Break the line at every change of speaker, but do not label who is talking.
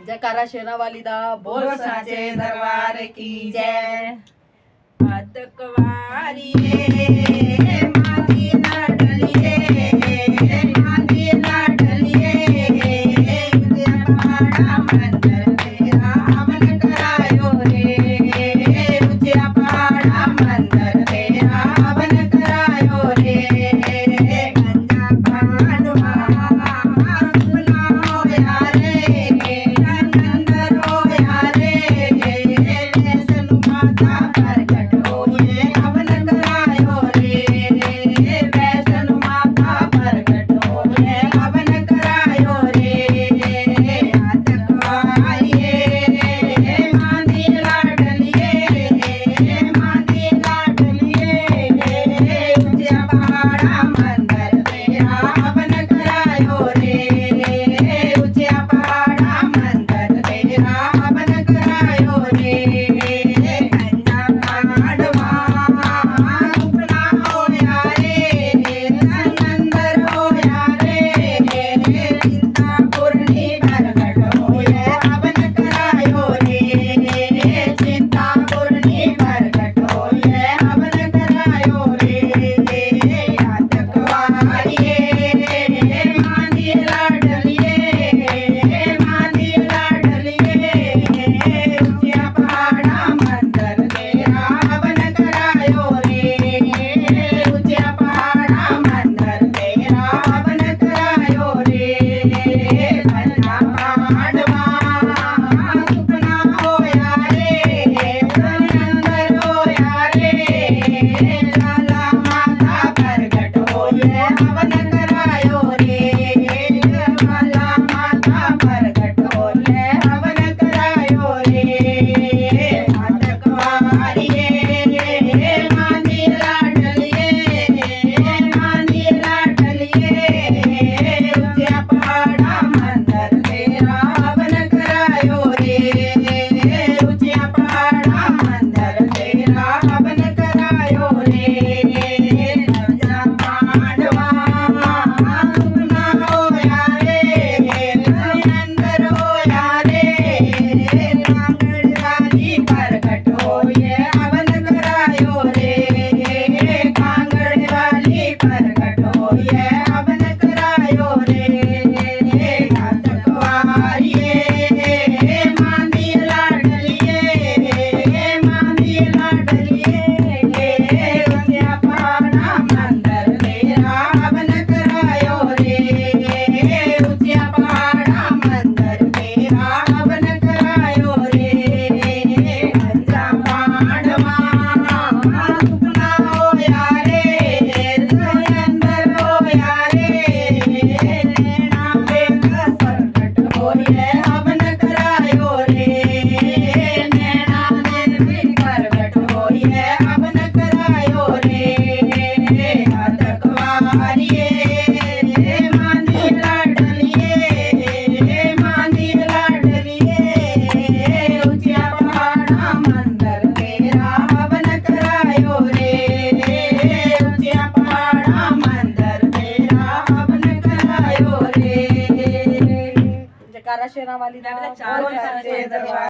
जयकारा शेरावाली दा
बोल साचे दरबार की जय।
अतकवारी
माती लाडलिये माती लाडलिये पहाड़ा मंदिर तेरा हवन करायो रे ऊंचा पहाड़ा मंदिर तेरा हवन करायो रे गंजा पांडवा सुना हो यारे नंदर हो यारे वैष्णो माता प्रकट होए हवन करायो रे वैष्णो माता प्रकट होए हवन करायो रे माती लाडलिये माती लाडलिये ऊंचा पहाड़ा मंदिर तेरा हवन करायो रे ऊंचा पहाड़ा मंदिर तेरा हवन करायो रे गंजा पांडवा सुपना हो यारे नंदर हो यारे चिंता पूर्णी प्रकट होए हवन करायो रे चिंता पूर्णी प्रकट होए हवन करायो रे अतकवारिये माती लाडलिये माती लाडलिये ऊंचा पहाड़ा मंदिर तेरा हवन करायो रे ऊंचा पहाड़ा मंदिर तेरा हवन करायो रे गंजा पांडवा सुपना हो यारे नंदर हो यारे लाला माता प्रकट होए हवन करायो रे लाला माता प्रकट होए हवन करायो रे अतकवारिये माती लाडलिये माती लाडलिये ऊंचा पहाड़ा मंदिर तेरा हवन करायो रे ऊंचा पहाड़ा मंदिर तेरा हवन करायो रे गंजा पांडवा सुपना हो यारे नंदर हो यारे कांगड़ वाली प्रकट होए हवन करायो रे कांगड़ वाली प्रकट होए हवन करायो रे अतकवारिये माती लाडलिये माती लाडलिये ऊंचा पहाड़ा मंदिर तेरा हवन करायो रे ऊंचा पहाड़ा मंदिर तेरा हवन करायो रे गंजा पांडवा सुपना हो यारे नंदर हो यारे नैना बेग प्रकट होए हवन करायो रे नैना देवी प्रकट होए हवन करायो रे अतकवारिये माती लाडलिये माती लाडलिये ऊंचा पहाड़ा मंदिर तेरा हवन करायो रे ऊंचा पहाड़ा मंदिर तेरा हवन करायो रे
जयकारा शेरावाली दा
बोल साचे दरबार